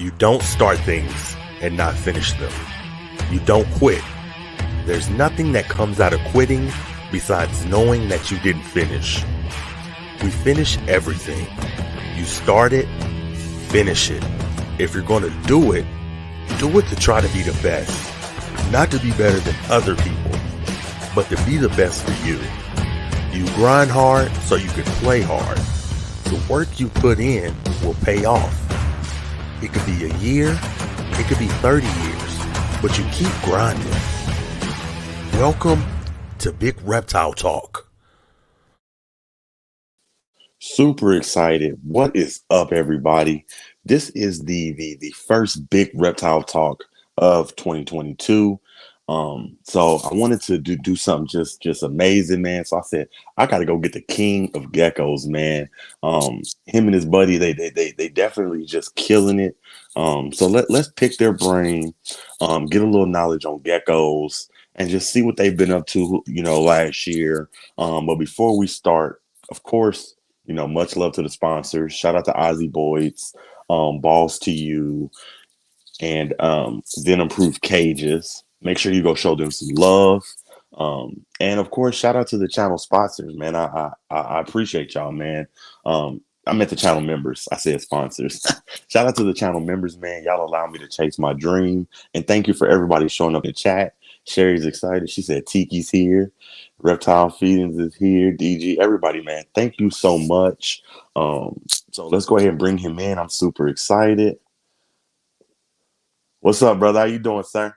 You don't start things and not finish them. You don't quit. There's nothing that comes out of quitting besides knowing that you didn't finish. We finish everything. You start it, finish it. If you're going to do it to try to be the best. Not to be better than other people, but to be the best for you. You grind hard so you can play hard. The work you put in will pay off. It could be a year, it could be 30 years, but you keep grinding. Welcome to Big Reptile Talk. Super excited. What is up, everybody? This is the first Big Reptile Talk of 2022. So I wanted to do something just amazing, man. So I said I got to go get the king of geckos, man. Him and his buddy, they definitely just killing it. So let's pick their brain, get a little knowledge on geckos, and just see what they've been up to, last year. But before we start, of course, much love to the sponsors. Shout out to Ozzy Boyd's, Balls to You, and Venom Proof Cages. Make sure you go show them some love. And of course, shout out to the channel sponsors, man. I appreciate y'all, man. I meant the channel members. I said sponsors. Shout out to the channel members, man. Y'all allow me to chase my dream. And thank you for everybody showing up in chat. Sherry's excited. She said Tikis here. Reptile Feedings is here. DG, everybody, man. Thank you so much. So let's go ahead and bring him in. I'm super excited. What's up, brother? How you doing, sir?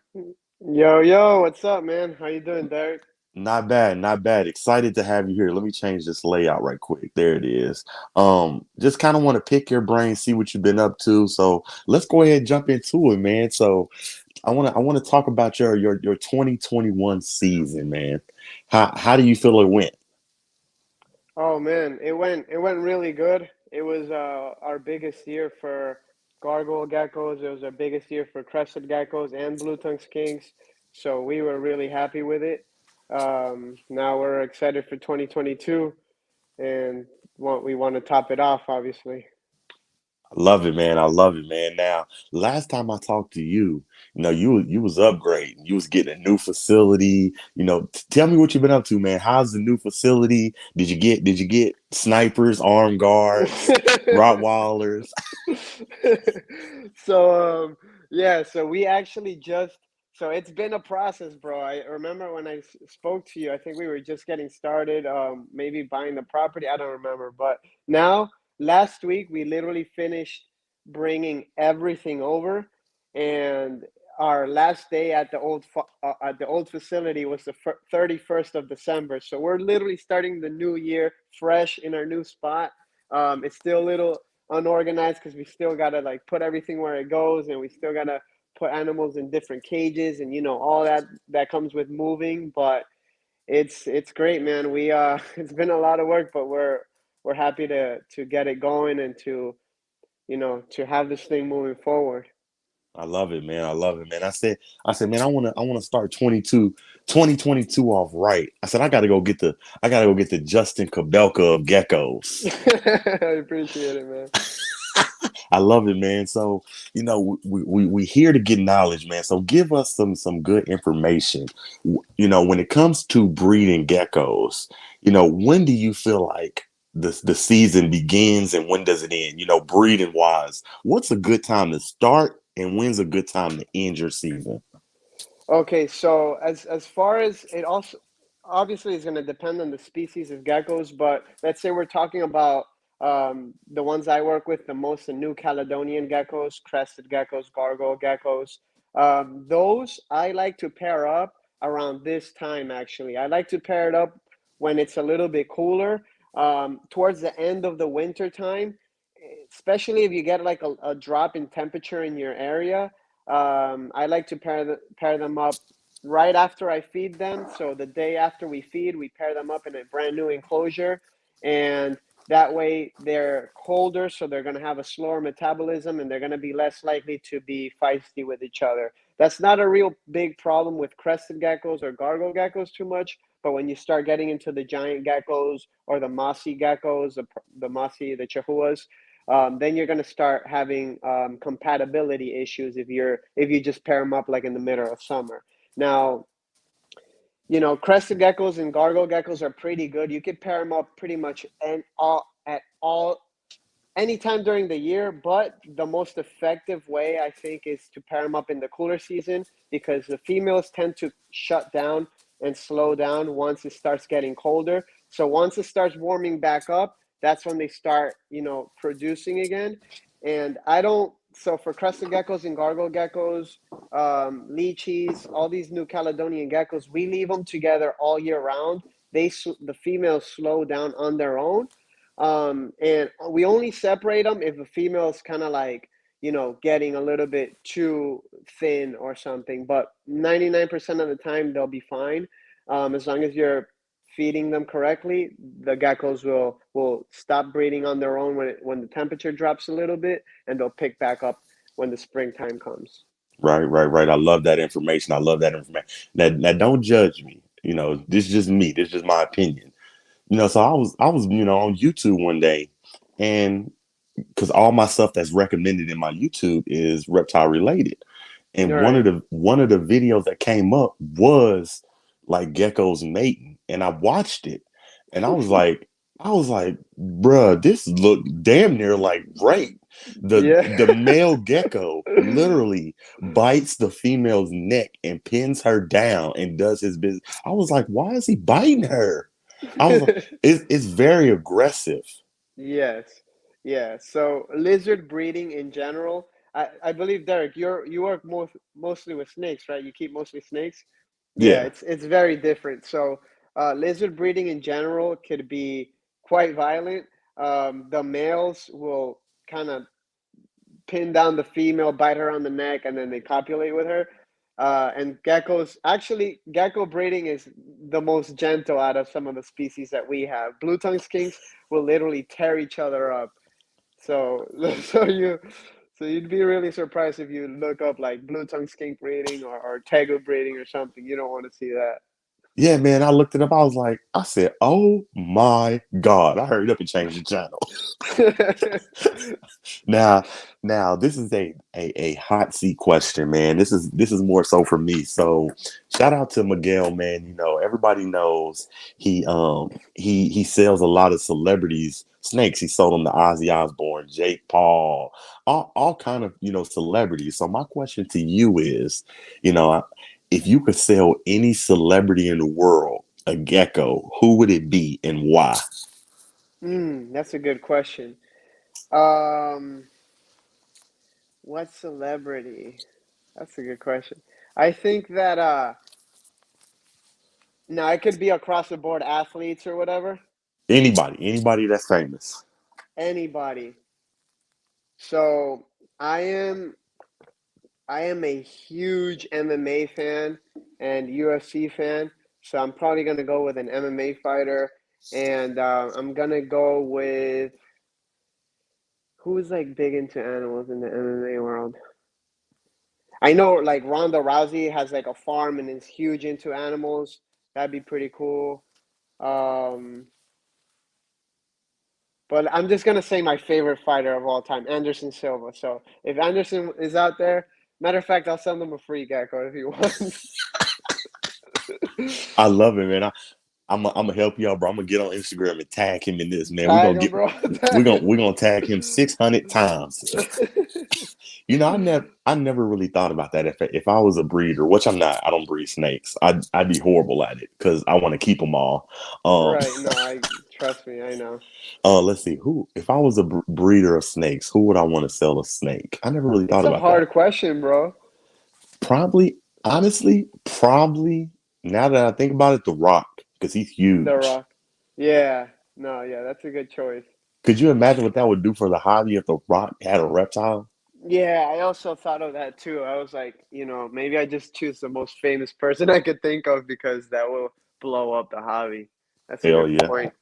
Yo, what's up, man? How you doing, Derek? Not bad, not bad. Excited to have you here. Let me change this layout right quick. There it is. Just kind of want to pick your brain, see what you've been up to. So let's go ahead and jump into it, man. So I want to talk about your 2021 season, man. How do you feel it went? Oh man, it went really good. It was our biggest year for gargoyle geckos. It was our biggest year for crested geckos and blue tongue skinks. So we were really happy with it. Now we're excited for 2022, and we want to top it off, obviously. I love it, man. I love it, man. Now, last time I talked to you, you was upgrading. You was getting a new facility. Tell me what you've been up to, man. How's the new facility? Did you get snipers, armed guards, Rottweilers? So yeah, so we actually just so it's been a process, bro. I remember when I spoke to you, I think we were just getting started, maybe buying the property. I don't remember, but now last week we literally finished bringing everything over, and our last day at the old facility was the 31st of December. So we're literally starting the new year fresh in our new spot. It's still a little unorganized because we still gotta like put everything where it goes, and we still gotta put animals in different cages, and all that comes with moving. But it's great, man. We it's been a lot of work, but we're happy to get it going and to have this thing moving forward. I love it, man. I love it, man. I said, man, I want to start 2022 off right. I said, I gotta go get the Justin Kabelka of geckos. I appreciate it, man. I love it, man. So, we here to get knowledge, man. So give us some good information. When it comes to breeding geckos, when do you feel like the season begins and when does it end? Breeding wise, what's a good time to start and when's a good time to end your season? Okay, so as far as it also obviously is going to depend on the species of geckos, but let's say we're talking about the ones I work with the most, the New Caledonian geckos, crested geckos, gargoyle geckos. Those I like to pair up around this time. Actually, I like to pair it up when it's a little bit cooler, towards the end of the winter time, especially if you get like a drop in temperature in your area. I like to pair them up right after I feed them. So the day after we feed, we pair them up in a brand new enclosure, and that way they're colder, so they're going to have a slower metabolism, and they're going to be less likely to be feisty with each other. That's not a real big problem with crested geckos or gargoyle geckos too much, but when you start getting into the giant geckos or the mossy geckos, the mossy, the chihuahuas, then you're going to start having compatibility issues if you just pair them up like in the middle of summer. Now, crested geckos and gargoyle geckos are pretty good. You could pair them up pretty much at all anytime during the year, but the most effective way I think is to pair them up in the cooler season, because the females tend to shut down and slow down once it starts getting colder. So once it starts warming back up, that's when they start, producing again. And so for crested geckos and gargoyle geckos, lychees, all these New Caledonian geckos, we leave them together all year round. The females slow down on their own, and we only separate them if the female is kind of like, getting a little bit too thin or something. But 99% of the time, they'll be fine. As long as you're feeding them correctly, the geckos will stop breeding on their own when the temperature drops a little bit, and they'll pick back up when the springtime comes. Right. I love that information. I love that information. Now don't judge me. This is just me. This is just my opinion. So I was on YouTube one day, and because all my stuff that's recommended in my YouTube is reptile related. And one of Right. the videos that came up was like geckos mating, and I watched it, and I was like, bruh, this looked damn near like rape. The Yeah. male gecko literally bites the female's neck and pins her down and does his business. I was like, why is he biting her? I was like, it's very aggressive. Yes. Yeah. So lizard breeding in general, I believe, Derek, you work mostly with snakes, right? You keep mostly snakes. Yeah, Yeah. it's very different. So lizard breeding in general could be quite violent. The males will kind of pin down the female, bite her on the neck, and then they copulate with her. And gecko breeding is the most gentle out of some of the species that we have. Blue tongue skinks will literally tear each other up. So, so you'd be really surprised if you look up like blue tongue skink breeding or tegu breeding or something. You don't want to see Yeah, man, I looked it up. I said, oh my God. I hurried up and changed the channel. that. Now, now this is a hot seat question, man. This is more so for me. So shout out to Miguel, man. Everybody knows he sells a lot of celebrities snakes. He sold them to Ozzy Osbourne, Jake Paul, all kind of celebrities. So my question to you is, you know, if you could sell any celebrity in the world a gecko, who would it be and why? That's a good question. Um, what celebrity? That's a good question. I think that now it could be across the board athletes or whatever. Anybody that's famous. Anybody. So I am I am a huge MMA fan and UFC fan. So I'm probably gonna go with an MMA fighter, and I'm gonna go with who's like big into animals in the MMA world. I know like Ronda Rousey has like a farm and is huge into animals. That'd be pretty cool. Um, but I'm just gonna say my favorite fighter of all time, Anderson Silva. So if Anderson is out there, matter of fact, I'll send him a free gecko if he wants. I love it, man. I'm gonna help y'all, bro. I'm gonna get on Instagram and tag him in this, man. Tag him, bro. We're gonna tag him 600 times. I never really thought about that. If I was a breeder, which I'm not, I don't breed snakes. I'd be horrible at it because I want to keep them all. Um, Right. No, I trust me. I know. let's see who. If I was a breeder of snakes, who would I want to sell a snake? I never really It's thought a about that. hard question, bro. Probably, honestly, probably. Now that I think about it, The Rock, because he's The huge. Rock. Yeah. No, yeah, that's a good choice. Could you imagine what that would do for the hobby if The Rock had a reptile? Yeah, I also thought of that too. I was like, maybe I just choose the most famous person I could think of because that will blow up the hobby. That's a Hell good yeah. point.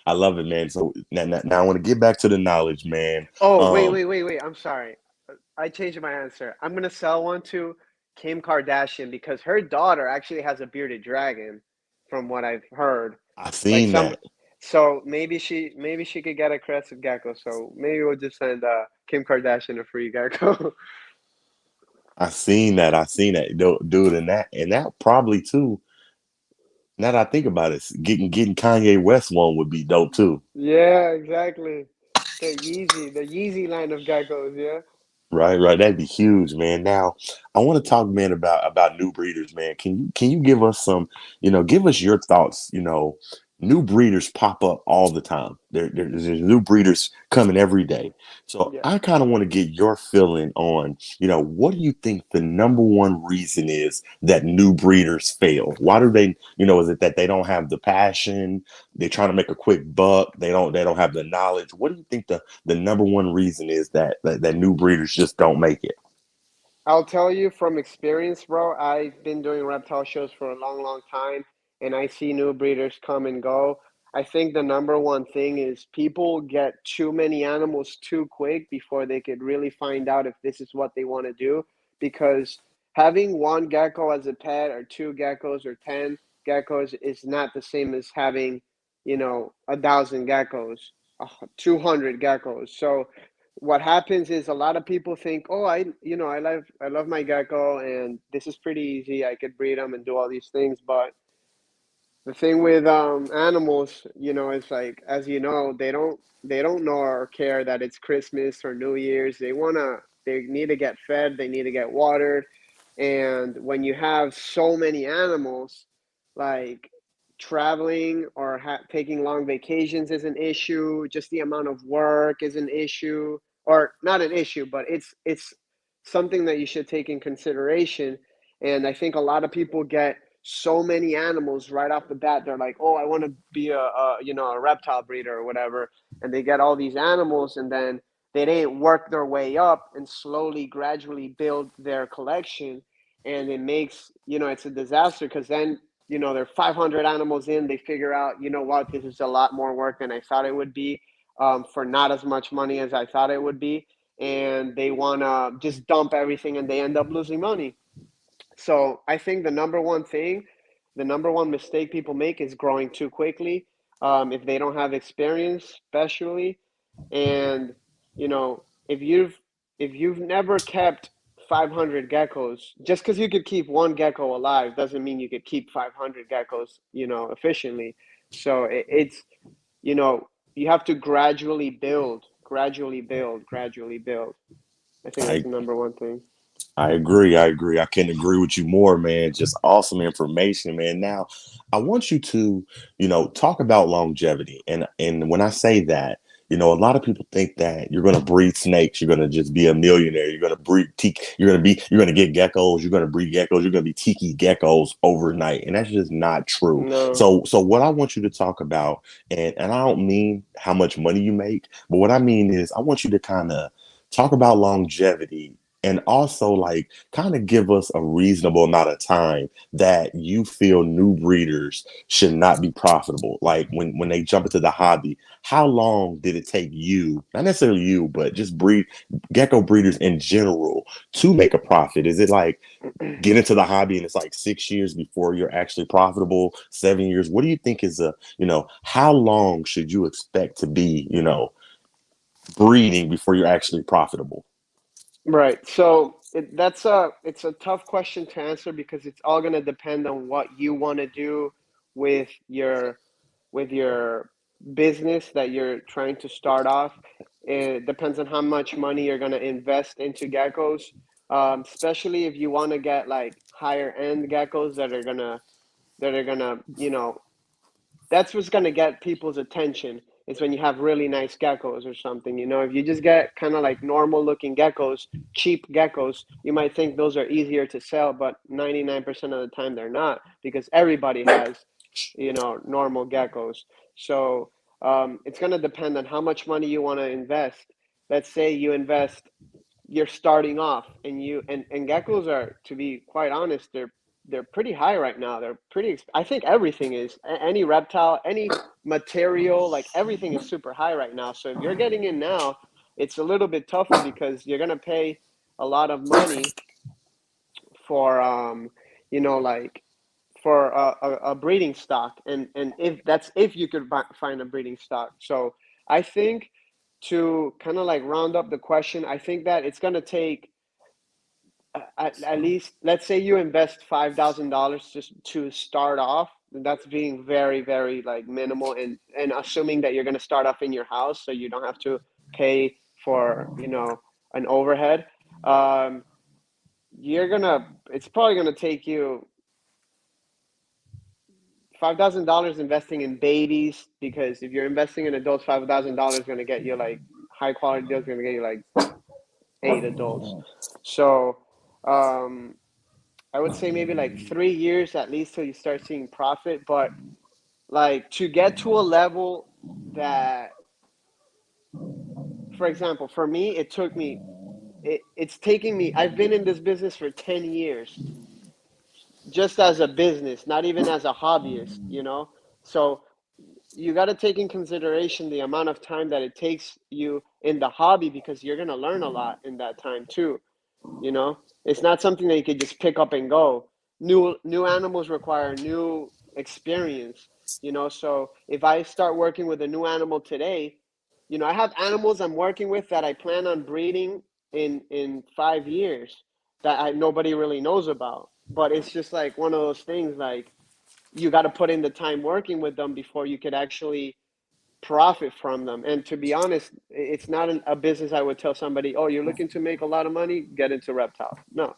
I love it, man. So now I want to get back to the knowledge, man. Oh, wait, Um, wait, wait, wait. I'm sorry. I changed my answer. I'm gonna sell one to Kim Kardashian because her daughter actually has a bearded dragon, from what I've heard. I Like seen some that. So maybe she could get a crested gecko. So maybe we'll just send Kim Kardashian a free gecko. I seen that, dude, and that probably too. Now that I think about it, getting Kanye West one would be dope too. Yeah, exactly. The Yeezy line of geckos. Yeah. Right, right. That'd be huge, man. Now, I want to talk, man, about new breeders, man. Can you give us some, give us your thoughts? New breeders pop up all the time. There's new breeders coming every day. So Yeah. I kind of want to get your feeling on, what do you think the number one reason is that new breeders fail? Why do they, is it that they don't have the passion? They're trying to make a quick buck. They don't have the knowledge. What do you think the number one reason is that new breeders just don't make it? I'll tell you from experience, bro. I've been doing reptile shows for a long, long time, and I see new breeders come and go. I think the number one thing is people get too many animals too quick before they could really find out if this is what they want to do. Because having one gecko as a pet, or two geckos, or 10 geckos is not the same as having, 1,000 geckos, 200 geckos. So what happens is a lot of people think, oh, I love my gecko, and this is pretty easy. I could breed them and do all these things. But the thing with animals, it's like, as you know, they don't know or care that it's Christmas or New Year's. They need to get fed. They need to get watered. And when you have so many animals, like, traveling or taking long vacations is an issue. Just the amount of work is an issue, or not an issue, but it's something that you should take in consideration. And I think a lot of people get so many animals right off the bat. They're like, oh, I want to be a reptile breeder or whatever, and they get all these animals, and then they didn't work their way up and slowly, gradually build their collection, and it makes, it's a disaster, because then, they're 500 animals in, they figure out, what, this is a lot more work than I thought it would be, for not as much money as I thought it would be, and they want to just dump everything, and they end up losing money. So I think the number one mistake people make is growing too quickly. If they don't have experience, especially, and if you've never kept 500 geckos, just because you could keep one gecko alive doesn't mean you could keep 500 geckos, efficiently. So it's, you know you have to gradually build, gradually build. I think that's I the number one thing. I agree. I agree. I can't agree with you more, man. Just awesome information, man. Now, I want you to, talk about longevity. And when I say that, a lot of people think that you're going to breed snakes, you're going to just be a millionaire, you're going to breed you're going to get geckos, you're going to breed geckos, you're going to be tiki geckos overnight, and that's just not true. No. So what I want you to talk about, and I don't mean how much money you make, but what I mean is I want you to kind of talk about longevity, and also like kind of give us a reasonable amount of time that you feel new breeders should not be profitable. Like when they jump into the hobby, how long did it take you, not necessarily you, but just gecko breeders in general, to make a profit? Is it like get into the hobby and it's like 6 years before you're actually profitable, 7 years? What do you think is how long should you expect to be, breeding before you're actually profitable? Right. So it's a tough question to answer, because it's all going to depend on what you want to do with your business that you're trying to start off. It depends on how much money you're going to invest into geckos, especially if you want to get like higher end geckos that are gonna that's what's going to get people's attention, is when you have really nice geckos or something. If you just get kind of like normal looking geckos, cheap geckos, you might think those are easier to sell, but 99% of the time they're not, because everybody has, normal geckos. So it's going to depend on how much money you want to invest. Let's say you're starting off, and geckos are, to be quite honest, they're pretty high right now. They're pretty I think everything is, any reptile, any material, like, everything is super high right now. So if you're getting in now, it's a little bit tougher, because you're going to pay a lot of money for like for a breeding stock, and if you could find a breeding stock. So I think, to kind of like round up the question, I think that it's going to take at least, let's say you invest $5,000 just to start off. And that's being very, very like minimal, and assuming that you're going to start off in your house, so you don't have to pay for, an overhead. Um, it's probably gonna take you $5,000 investing in babies, because if you're investing in adults, $5,000 is gonna get you like high quality deals, gonna get you like 8 adults. So um, I would say maybe like 3 years at least till you start seeing profit. But like, to get to a level that, for example, for me, it's taking me. I've been in this business for 10 years, just as a business, not even as a hobbyist. So you got to take in consideration the amount of time that it takes you in the hobby, because you're going to learn a lot in that time too. It's not something that you could just pick up and go. New animals require new experience. So if I start working with a new animal today, I have animals I'm working with that I plan on breeding in 5 years, that nobody really knows about. But it's just like one of those things, like, you got to put in the time working with them before you could actually profit from them. And to be honest, it's not a business I would tell somebody, oh, you're looking to make a lot of money, get into reptile. No,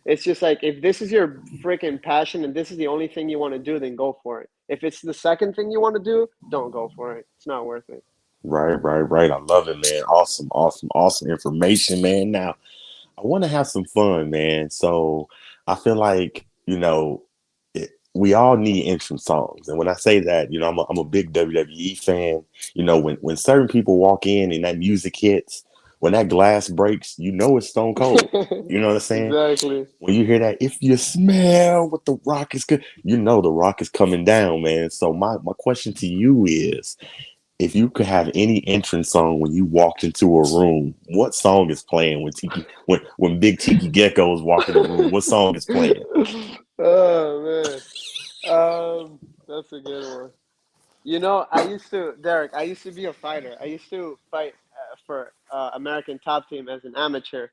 it's just like, if this is your freaking passion and this is the only thing you want to do, then go for it. If it's the second thing you want to do, don't go for it. It's not worth it. Right. I love it, man. Awesome information, man. Now, I want to have some fun, man. So I feel like, we all need entrance songs. And when I say that, I'm a big WWE fan. When certain people walk in and that music hits, when that glass breaks, it's Stone Cold. You know what I'm saying? Exactly. When you hear that, if you smell what the Rock is good, the Rock is coming down, man. So my question to you is, if you could have any entrance song when you walked into a room, what song is playing when Big Tiki Geckos walk in the room? What song is playing? Oh man, that's a good one. Derek, I used to be a fighter. I used to fight for American Top Team as an amateur.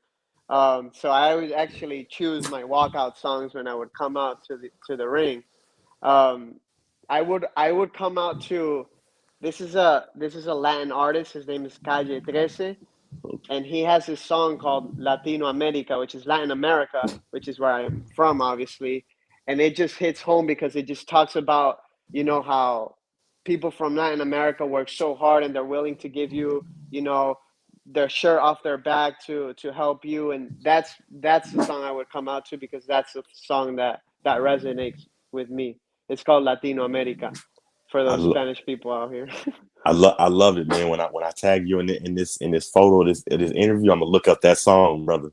So I would actually choose my walkout songs when I would come out to the ring. Um, I would come out to, this is a Latin artist. His name is Calle 13, and he has this song called Latino America, which is Latin America, which is where I'm from, obviously. And it just hits home because it just talks about, how people from Latin America work so hard, and they're willing to give you, their shirt off their back to help you. And that's the song I would come out to, because that's the song that resonates with me. It's called Latino America, for I, those lo- Spanish people out here. I love it, man. When I tag you in this photo, this interview, I'm gonna look up that song, brother.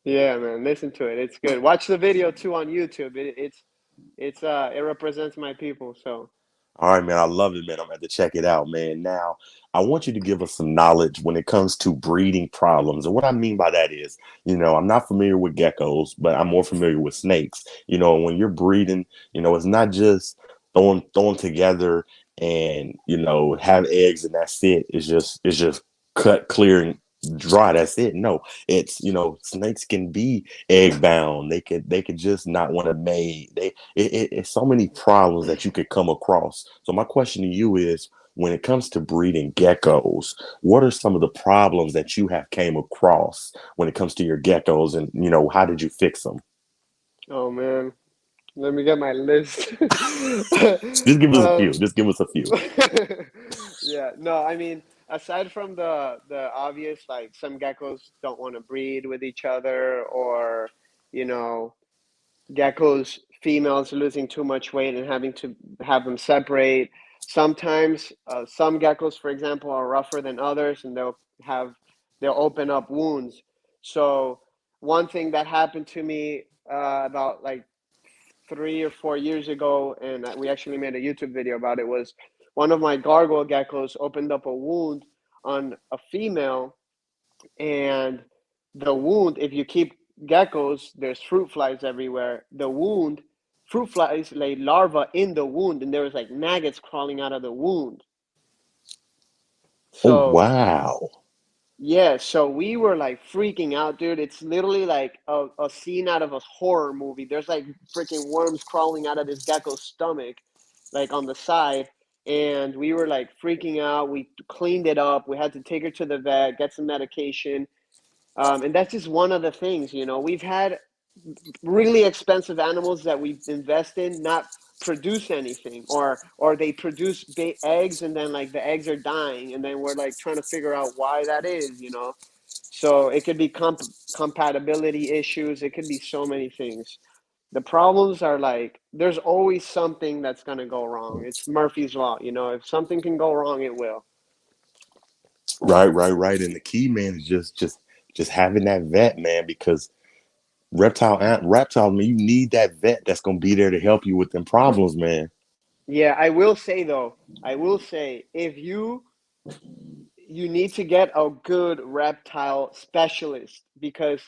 Yeah, man, listen to it. It's good. Watch the video too on YouTube. It represents my people. So, All right, man. I love it, man. I'm gonna have to check it out, man. Now, I want you to give us some knowledge when it comes to breeding problems. And what I mean by that is, I'm not familiar with geckos, but I'm more familiar with snakes. When you're breeding, it's not just throwing together and, have eggs and that's it. It's just cut, clear, and dry. That's it. No, it's, snakes can be egg bound. They could just not want to mate. It's so many problems that you could come across. So my question to you is, when it comes to breeding geckos, what are some of the problems that you have came across when it comes to your geckos, and how did you fix them? oh man, let me get my list. Just give us a few. um, Just give us a few. yeah, no, I mean, aside from the obvious, like, some geckos don't want to breed with each other, or you know, geckos females losing too much weight and having to have them separate. Sometimes some geckos, for example, are rougher than others, and they'll open up wounds. So one thing that happened to me about like 3 or 4 years ago, and we actually made a YouTube video about it, was one of my gargoyle geckos opened up a wound on a female. And the wound, if you keep geckos, there's fruit flies everywhere. The wound fruit flies like larvae in the wound, and there was like maggots crawling out of the wound. Oh So wow. yeah, so we were like freaking out, dude. It's literally like a scene out of a horror movie. There's like freaking worms crawling out of this gecko's stomach, like on the side. And we were like freaking out. We cleaned it up. We had to take her to the vet, get some medication. And that's just one of the things, you know. We've had really expensive animals that we invest in not produce anything, or they produce eggs and then like the eggs are dying, and then we're like trying to figure out why that is, you know. So it could be compatibility issues, it could be so many things. The problems are like there's always something that's going to go wrong. It's Murphy's law, you know. If something can go wrong, it will. Right. And the key, man, is just having that vet, man, because reptile, man, you need that vet that's gonna be there to help you with them problems, man. Yeah, I will say though, I will say if you need to get a good reptile specialist, because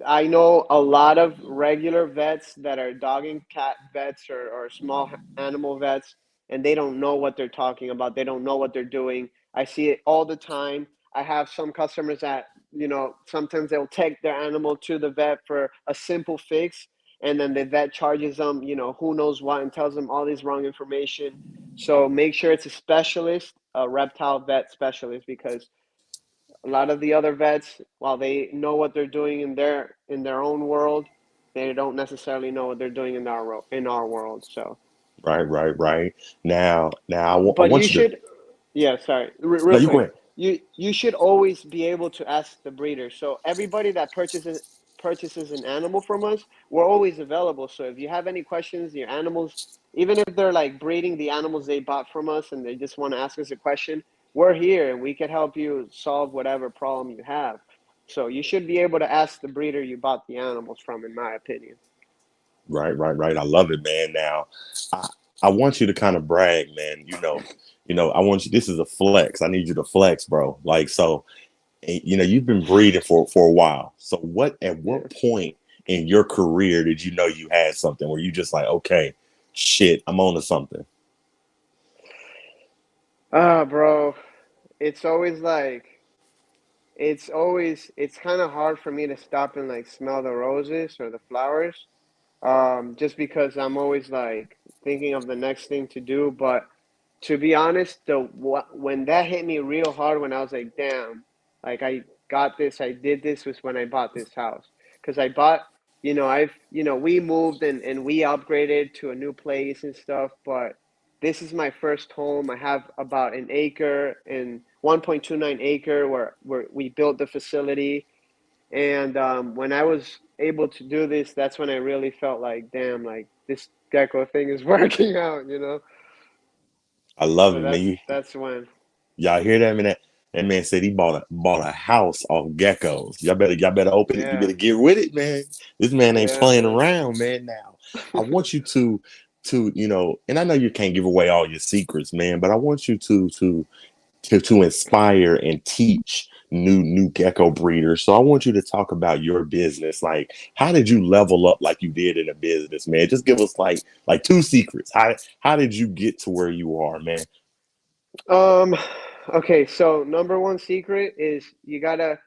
I know a lot of regular vets that are dog and cat vets, or small animal vets, and they don't know what they're talking about. They don't know what they're doing. I see it all the time. I have some customers that, you know, sometimes they'll take their animal to the vet for a simple fix, and then the vet charges them, you know, who knows what, and tells them all this wrong information. So make sure it's a specialist, a reptile vet specialist, because a lot of the other vets, while they know what they're doing in their own world, they don't necessarily know what they're doing in our world. So, Right. Now I but you want you to. should, yeah, sorry, No, real you go quick. ahead. You should always be able to ask the breeder. So everybody that purchases an animal from us, we're always available. So if you have any questions, your animals, even if they're like breeding the animals they bought from us and they just want to ask us a question, we're here and we can help you solve whatever problem you have. So you should be able to ask the breeder you bought the animals from, in my opinion. Right. I love it, man. Now, I I want you to kind of brag, man. I want you. This is a flex. I need you to flex, bro. Like so, you've been breeding for a while. So at what Yeah. point in your career did you know you had something where you just like, okay, shit, I'm on to something? Ah, bro, it's always like it's kind of hard for me to stop and like smell the roses or the flowers, just because I'm always like thinking of the next thing to do. But to be honest, when that hit me real hard, when I was like, damn, like I got this, I did this, was when I bought this house. Because I bought, we moved and we upgraded to a new place and stuff, but this is my first home. I have about an acre and 1.29 acre where we built the facility. And when I was able to do this, that's when I really felt like, damn, like this gecko thing is working out, you know? I love So it, man. that's when. Y'all hear that, man? That man said he bought a house off geckos. Y'all better open it. You Yeah, better get with it, man. This man ain't yeah, playing man. around, man. Now, I want you to and I know you can't give away all your secrets, man, but I want you to inspire and teach new gecko breeders. So I want you to talk about your business. Like, how did you level up like you did in a business, man? Just give us like two secrets. How did you get to where you are, man? Um, okay, so number one secret is you gotta.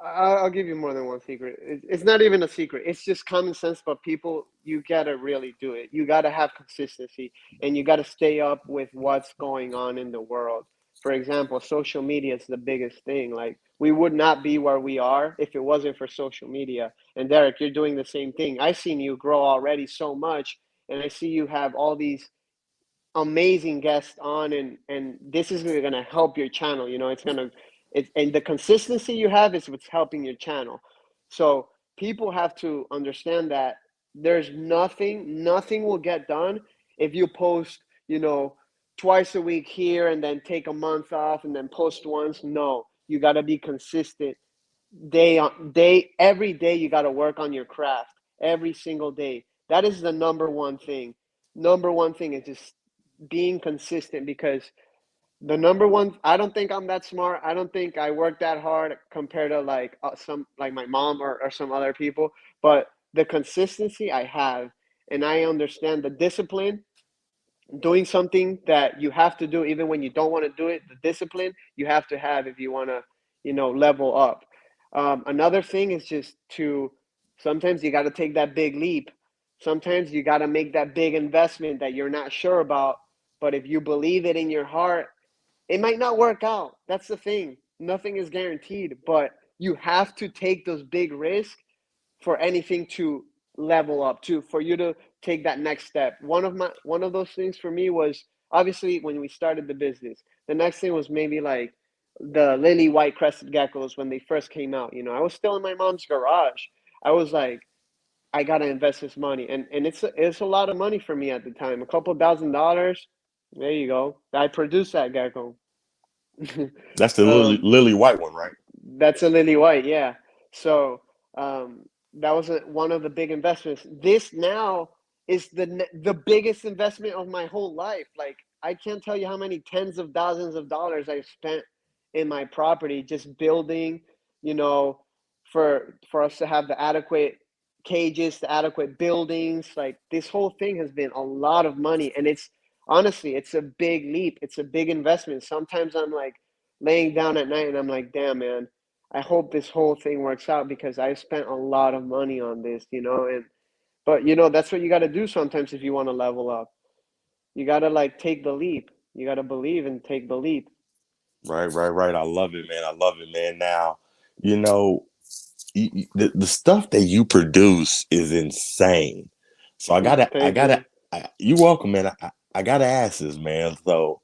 I'll give you more than one secret. It's not even a secret. It's just common sense, but people, you gotta really do it. You gotta have consistency, and you gotta stay up with what's going on in the world. For example, social media is the biggest thing. Like, we would not be where we are if it wasn't for social media. And Derek, you're doing the same thing. I've seen you grow already so much, and I see you have all these amazing guests on, and this is going to help your channel. You know, it's going to it, and the consistency you have is what's helping your channel. So people have to understand that there's nothing will get done if you post, twice a week here and then take a month off and then post once. No, you got to be consistent day on day. Every day you got to work on your craft every single day. That is the number one thing. Number one thing is just being consistent, because the number one, I don't think I'm that smart. I don't think I work that hard compared to like some, like my mom or some other people, but the consistency I have, and I understand the discipline, doing something that you have to do even when you don't want to do it. The discipline you have to have if you want to, level up. Another thing is just to, sometimes you got to take that big leap. Sometimes you got to make that big investment that you're not sure about, but if you believe it in your heart, it might not work out. That's the thing. Nothing is guaranteed, but you have to take those big risks for anything to level up, to for you to take that next step. One of those things for me was obviously when we started the business. The next thing was maybe like the lily white crested geckos when they first came out. I was still in my mom's garage. I was like, I gotta invest this money, and it's a lot of money for me at the time. A couple $1,000. There you go. I produced that gecko. That's the um, lily white one, right? that's a lily white, yeah. So that was one of the big investments. This now is the biggest investment of my whole life. Like, I can't tell you how many tens of thousands of dollars I've spent in my property just building, you know, for us to have the adequate cages, the adequate buildings. Like, this whole thing has been a lot of money, and it's honestly, it's a big leap. It's a big investment. Sometimes I'm like laying down at night and I'm like, damn, man, I hope this whole thing works out because I spent a lot of money on this, and but that's what you got to do sometimes if you want to level up. You got to like take the leap. You got to believe and take the leap. Right, right, right. I love it, man. I love it, man. Now, you know, the stuff that you produce is insane. So Thank you. you're welcome, man. I gotta ask this, man. So,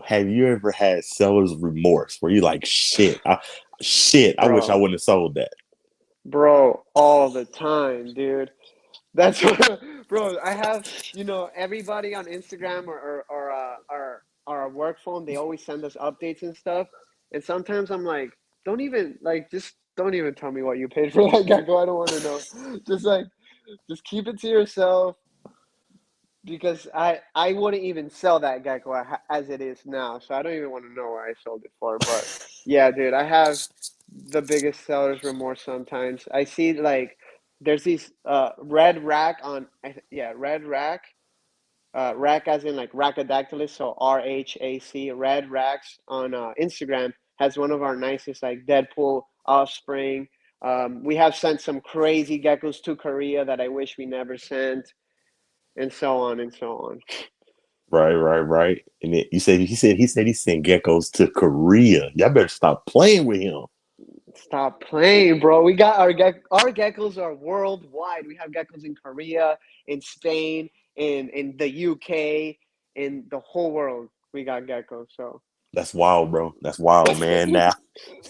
have you ever had seller's remorse where you like, shit, I wish I Bro, wouldn't have sold that. bro, all the time, dude. That's what, bro. I have, everybody on Instagram or our work phone. They always send us updates and stuff. And sometimes I'm like, don't even like, just don't even tell me what you paid for that gecko. I don't want to know. Just like, just keep it to yourself because I wouldn't even sell that gecko as it is now. So I don't even want to know where I sold it for. But yeah, dude, I have the biggest seller's remorse sometimes. I see like there's these red rack on yeah, red rack. Rack as in like Rackadactylus, so RHAC, red racks on Instagram has one of our nicest like Deadpool offspring. We have sent some crazy geckos to Korea that I wish we never sent, and so on and so on. Right, right, right. And then he said he sent geckos to Korea. Y'all better stop playing with him. Stop playing, bro. We got our geckos are worldwide. We have geckos in Korea, in Spain, in the UK, in the whole world. We got geckos. So That's wild, bro. That's wild, man. Now,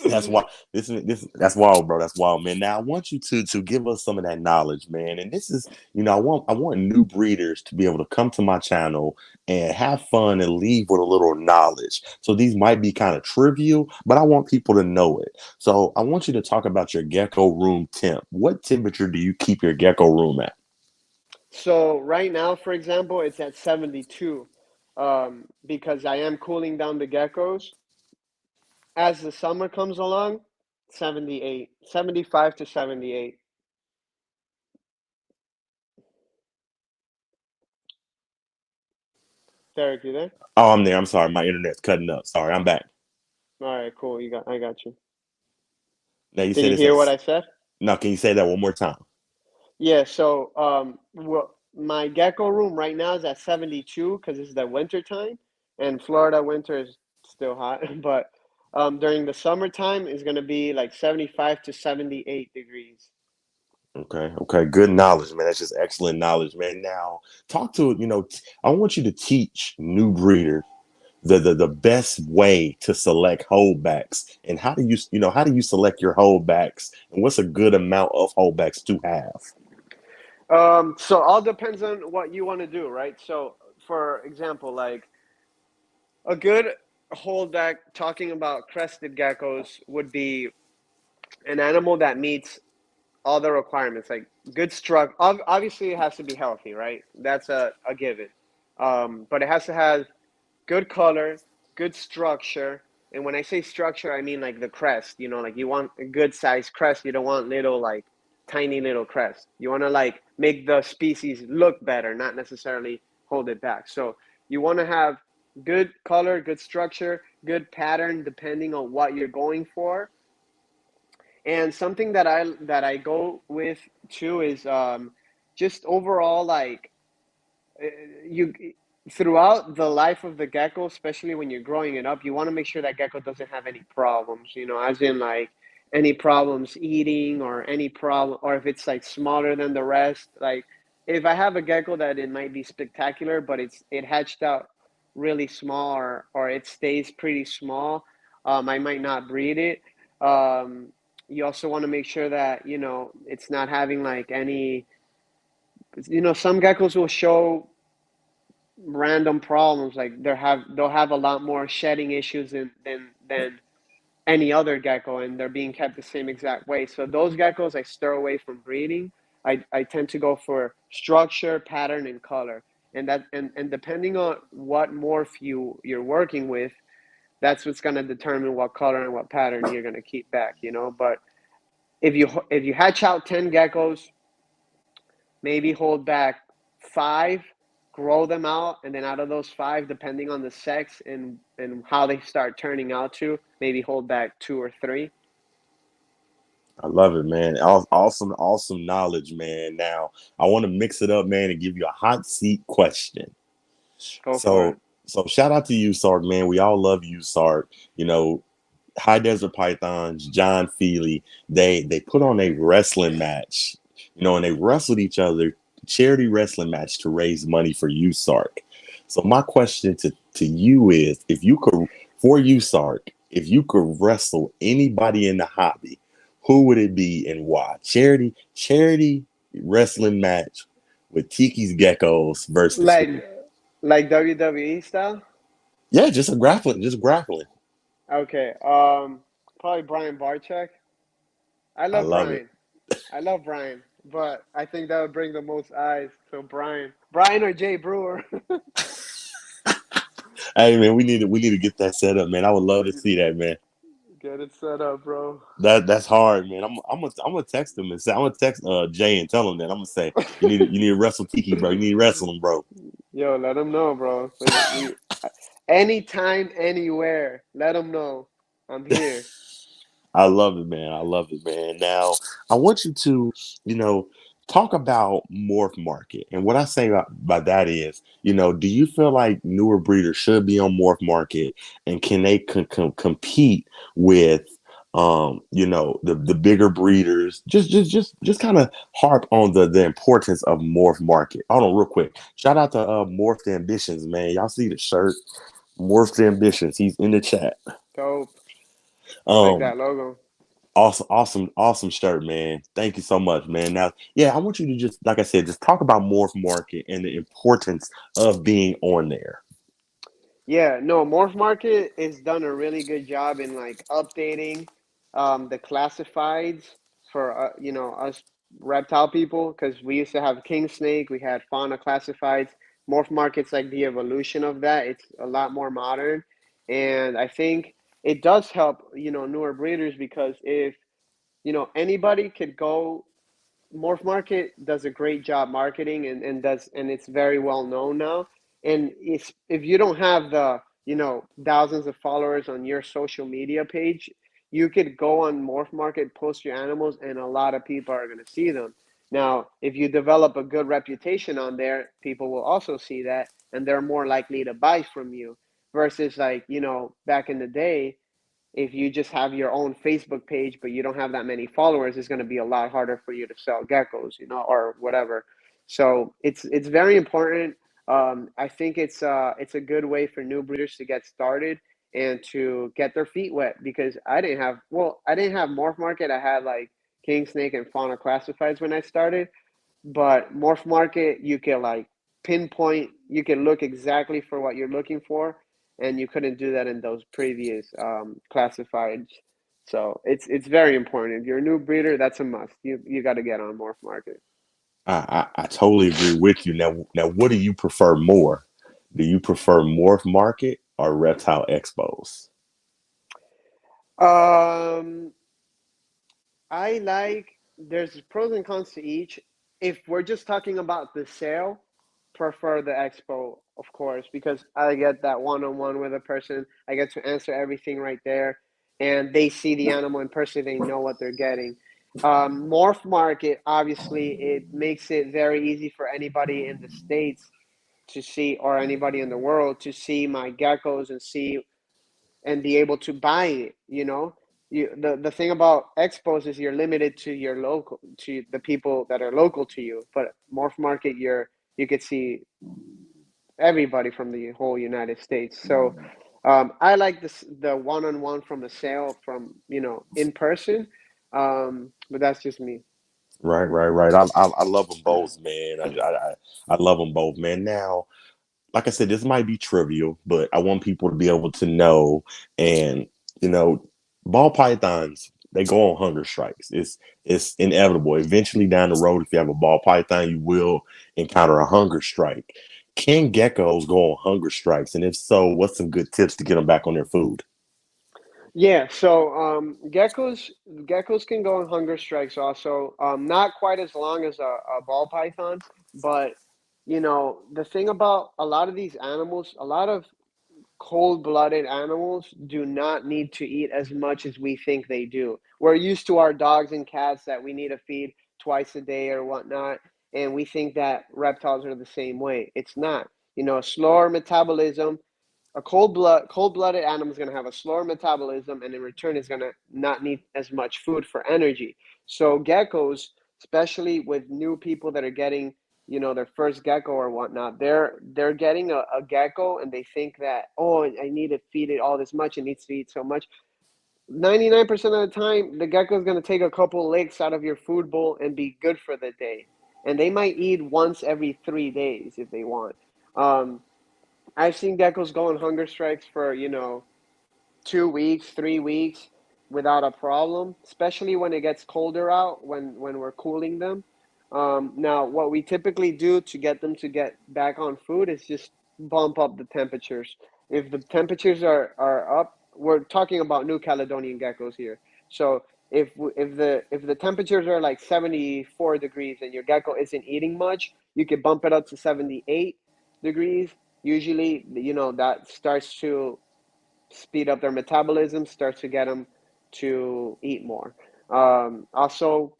that's why this that's wild, bro. That's wild, man. Now I want you to give us some of that knowledge, man. And this is, I want new breeders to be able to come to my channel and have fun and leave with a little knowledge. So these might be kind of trivial, but I want people to know it. So I want you to talk about your gecko room temp. What temperature do you keep your gecko room at? so right now, for example, it's at 72, because I am cooling down the geckos. As the summer comes along, 78, 75 to 78. Derek, you there? Oh, I'm there. I'm sorry. My internet's cutting up. Sorry, I'm back. All right, cool. I got you. Now you Did said you it's hear what at I said? no, can you say that one more time? Yeah, so well, my gecko room right now is at 72 because it's the winter time, and Florida winter is still hot. But during the summertime, it's gonna be like 75 to 78 degrees. Okay, okay, good knowledge, man. That's just excellent knowledge, man. Now, talk to I want you to teach new breeders the best way to select holdbacks and how do you select your holdbacks and what's a good amount of holdbacks to have. So all depends on what you want to do, right? So for example, like a good holdback, talking about crested geckos, would be an animal that meets all the requirements, like good structure. Obviously, it has to be healthy, right? That's a given. But it has to have good color, good structure. And when I say structure, I mean like the crest. Like you want a good size crest. You don't want little like tiny little crest. You want to like make the species look better, not necessarily hold it back. So you want to have good color, good structure, good pattern, depending on what you're going for. And something that I go with too is just overall like you throughout the life of the gecko, especially when you're growing it up, you want to make sure that gecko doesn't have any problems, as in like any problems eating or any problem, or if it's like smaller than the rest. Like if I have a gecko that it might be spectacular, but it hatched out really small, or it stays pretty small, I might not breed it. You also want to make sure that it's not having like any. Some geckos will show random problems, like they'll have a lot more shedding issues than any other gecko, and they're being kept the same exact way. So those geckos I steer away from breeding. I tend to go for structure, pattern, and color. And depending on what morph you're working with, that's what's going to determine what color and what pattern you're going to keep back. But if you hatch out 10 geckos, maybe hold back 5, grow them out, and then out of those 5, depending on the sex and how they start turning out to, maybe hold back 2 or 3. I love it, man. Awesome, awesome knowledge, man. Now, I want to mix it up, man, and give you a hot seat question. Go for it. So shout out to you, Sark, man. We all love you, Sark. High Desert Pythons, John Feely, they put on a wrestling match, and they wrestled each other, charity wrestling match to raise money for you, Sark. So my question to you is, for you, Sark, if you could wrestle anybody in the hobby, who would it be and why? Charity wrestling match with Tikis Geckos versus Like who? like WWE style? Yeah, just grappling. Okay. Probably Brian Barczyk. I I love love it. Brian. I love Brian, but I think that would bring the most eyes. So Brian or Jay Brewer. Hey man, we need to get that set up, man. I would love to see that, man. Get it set up, bro. That's hard, man. I'm gonna text him and say I'm gonna text Jay and tell him that I'm gonna say you need to wrestle Tiki, bro. You need to wrestle him, bro. Yo, let him know, bro. We anytime, anywhere. Let him know I'm here. I love it, man. I love it, man. Now, I want you to, you know, talk about morph market. And what I say by that is, do you feel like newer breeders should be on morph market, and can they compete with, the bigger breeders? Just kind of harp on the importance of morph market. Hold on, real quick. Shout out to Morphed Ambitions, man. Y'all see the shirt? Morphed Ambitions. He's in the chat. Dope. I like Um, that logo. Awesome, awesome, awesome shirt, man. Thank you so much, man. Now, yeah, I want you to just, like I said, just talk about Morph Market and the importance of being on there. Yeah, no, Morph Market has done a really good job in like updating the classifieds for us reptile people, because we used to have king snake, we had fauna classifieds. Morph Market's like the evolution of that. It's a lot more modern, and I think it does help newer breeders, because if anybody could go. Morph Market does a great job marketing, and it's very well known now. And if you don't have the thousands of followers on your social media page, you could go on Morph Market, post your animals, and a lot of people are going to see them. Now, if you develop a good reputation on there, people will also see that, and they're more likely to buy from you. Versus like back in the day, if you just have your own Facebook page but you don't have that many followers, it's going to be a lot harder for you to sell geckos, or whatever. So it's very important. I think it's a good way for new breeders to get started and to get their feet wet, because I didn't have Morph Market. I had like King Snake and Fauna Classifieds when I started, but Morph Market, you can like pinpoint, you can look exactly for what you're looking for, and you couldn't do that in those previous classifieds. So it's very important. If you're a new breeder, that's a must. You got to get on Morph Market. I totally agree with you. Now, what do you prefer more? Do you prefer Morph Market or Reptile Expos? Um, I like. there's pros and cons to each. If we're just talking about the sale, prefer the expo, of course, because I get that one-on-one with a person. I get to answer everything right there, and they see the animal in person. They know what they're getting. Morph market, obviously, it makes it very easy for anybody in the States to see, or anybody in the world to see my geckos and see and be able to buy it. The thing about expos is you're limited to your local, to the people that are local to you. But morph market, you could see everybody from the whole United States. So I like the one-on-one from a sale from in person. But that's just me. Right. I love them both, man. I love them both, man. Now, like I said, this might be trivial, but I want people to be able to know. And you know, ball pythons, they go on hunger strikes. It's inevitable. Eventually, down the road, if you have a ball python, you will encounter a hunger strike. Can geckos go on hunger strikes? And if so, what's some good tips to get them back on their food? Yeah, so geckos can go on hunger strikes also. Not quite as long as a ball python, but the thing about a lot of these animals, a lot of cold-blooded animals do not need to eat as much as we think they do. We're used to our dogs and cats that we need to feed twice a day or whatnot, and we think that reptiles are the same way. It's not. A slower metabolism, a cold-blooded animal is going to have a slower metabolism, and in return is going to not need as much food for energy. So geckos, especially with new people that are getting their first gecko or whatnot, they're getting a gecko, and they think that, oh, I need to feed it all this much, it needs to eat so much. 99% of the time, the gecko is going to take a couple licks out of your food bowl and be good for the day, and they might eat once every 3 days if they want. um, I've seen geckos go on hunger strikes for 2 weeks, 3 weeks without a problem, especially when it gets colder out, when we're cooling them. Now, what we typically do to get them to get back on food is just bump up the temperatures. If the temperatures are up, we're talking about New Caledonian geckos here. So if the temperatures are like 74 degrees and your gecko isn't eating much, you could bump it up to 78 degrees. Usually, that starts to speed up their metabolism, starts to get them to eat more. Also,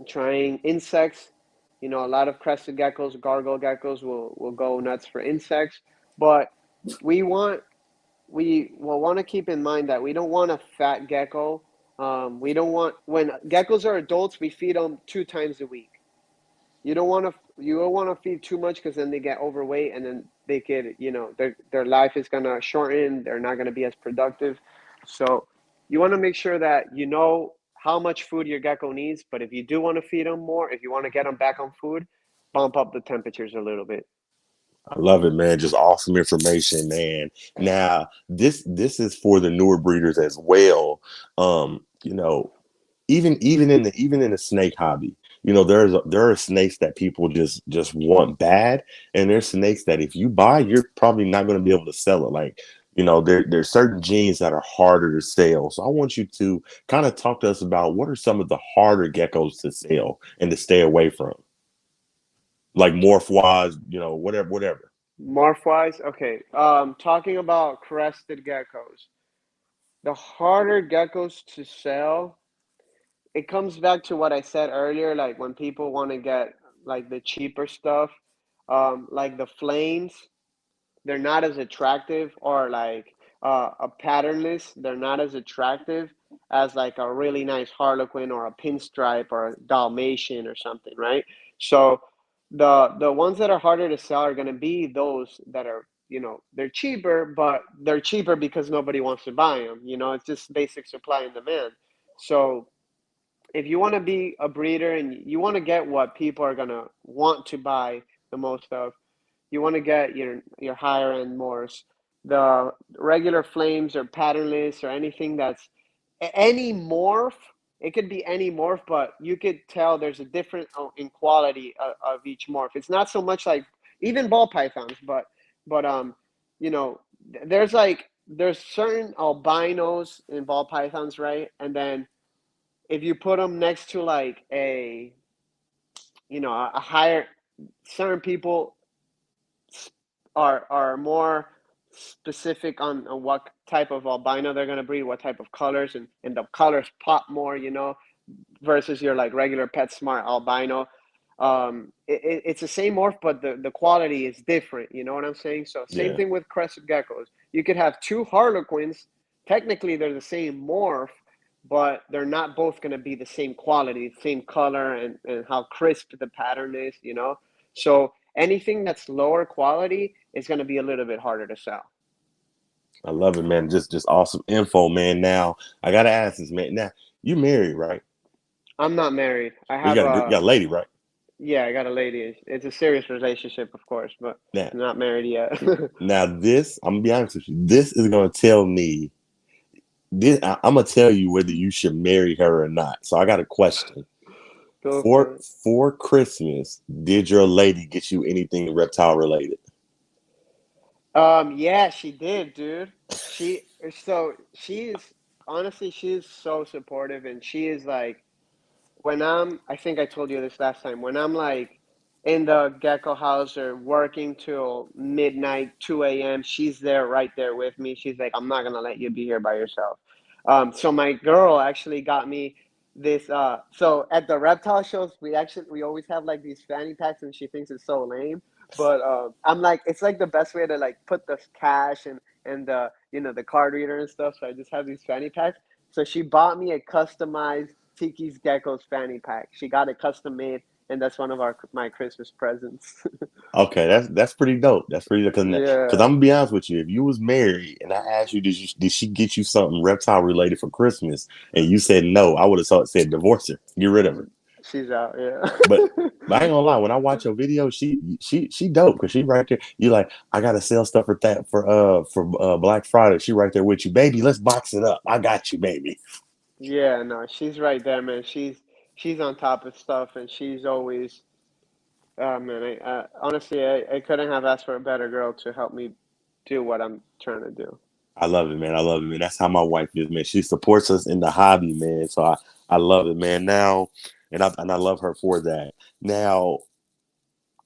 trying insects. A lot of crested geckos, gargoyle geckos will go nuts for insects, but we want we will want to keep in mind that we don't want a fat gecko. We don't want, when geckos are adults, we feed them 2 times a week. You don't want to feed too much, because then they get overweight, and then they could, their life is gonna shorten. They're not gonna be as productive. So you want to make sure that you know how much food your gecko needs. But if you do want to feed them more, if you want to get them back on food, bump up the temperatures a little bit. I love it, man. Just awesome information, man. Now, this is for the newer breeders as well. You know, even in the snake hobby, there are snakes that people just want bad, and there's snakes that if you buy, you're probably not going to be able to sell it. Like, there's certain genes that are harder to sell. So I want you to kind of talk to us about what are some of the harder geckos to sell and to stay away from, like morph wise, whatever. Morph wise, okay. Talking about crested geckos, the harder geckos to sell, it comes back to what I said earlier. Like when people want to get like the cheaper stuff, like the flames, they're not as attractive, or like a patternless, they're not as attractive as like a really nice harlequin or a pinstripe or a dalmatian or something, right? So the ones that are harder to sell are going to be those that are, they're cheaper, but they're cheaper because nobody wants to buy them. It's just basic supply and demand. So if you want to be a breeder and you want to get what people are going to want to buy the most of, you want to get your higher end Morse. The regular flames or patternless or anything that's any morph. It could be any morph, but you could tell there's a difference in quality of each morph. It's not so much like even ball pythons, but you know, there's certain albinos in ball pythons, right? And then if you put them next to like a higher, certain people are more specific on what type of albino they're going to breed, what type of colors, and the colors pop more, versus your like regular PetSmart albino. It's the same morph, but the quality is different. You know what I'm saying? So same Yeah, thing with crested geckos. You could have two harlequins. Technically, they're the same morph, but they're not both going to be the same quality, same color, and how crisp the pattern is. So anything that's lower quality is going to be a little bit harder to sell. I love it, man. Just awesome info, man. Now I gotta ask this, man. Now you married, right? I'm not married. I You have got you got a lady, right? yeah, I got a lady. It's a serious relationship, of course, but Now, not married yet. now this, I'm gonna be honest with you. This is gonna tell me this. I'm gonna tell you whether you should marry her or not. So I got a question. Go For for it. for Christmas, did your lady get you anything reptile related? Yeah, she did, dude. She so she's honestly she's so supportive, and she is like, I think I told you this last time, when I'm like in the gecko house or working till midnight, 2 a.m., she's there right there with me. She's like, I'm not gonna let you be here by yourself. So my girl actually got me this. So at the reptile shows, we always have like these fanny packs, and she thinks it's so lame. But I'm like, it's like the best way to like put the cash and the the card reader and stuff. So I just have these fanny packs. So she bought me a customized Tikis Geckos fanny pack. She got it custom made, and that's one of my Christmas presents. Okay, that's pretty dope. That's pretty dope. Because Yeah, I'm gonna be honest with you, if you was married and I asked you, did she get you something reptile related for Christmas, and you said no, I would have said divorce her, get rid of her. she's out. But Yeah. but I ain't gonna lie, when I watch your video, she dope because she right there. You like, I gotta sell stuff for Black Friday. She right there with you, baby. Let's box it up. I got you, baby. Yeah, no, she's right there, man. She's on top of stuff, and she's always. Man, honestly, I couldn't have asked for a better girl to help me do what I'm trying to do. I love it, man. I love it, man. That's how my wife is, man. She supports us in the hobby, man. So I love it, man. Now, and I love her for that. Now,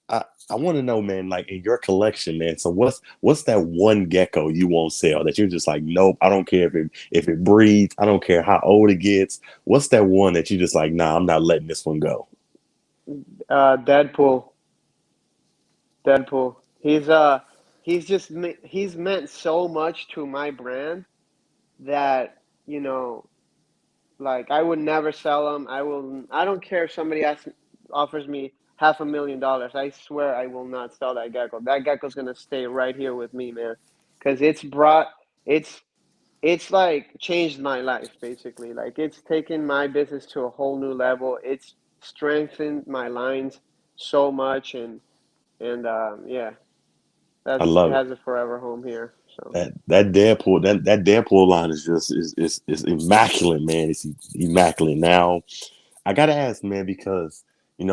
I want to know, man, like in your collection, man. So what's that one gecko you won't sell that you're just like, nope, I don't care if it breeds, I don't care how old it gets. What's that one that you just like, nah, I'm not letting this one go? Deadpool. Deadpool. He's meant so much to my brand that you know like I would never sell him. I don't care if somebody offers me $500,000. I swear I will not sell that gecko. That gecko's gonna stay right here with me, man, because it's it's like changed my life basically. Like it's taken my business to a whole new level. It's strengthened my lines so much, and yeah, I that's it love it. has a forever home here. So That Deadpool line is just is immaculate, man. It's immaculate. Now, I gotta ask, man, because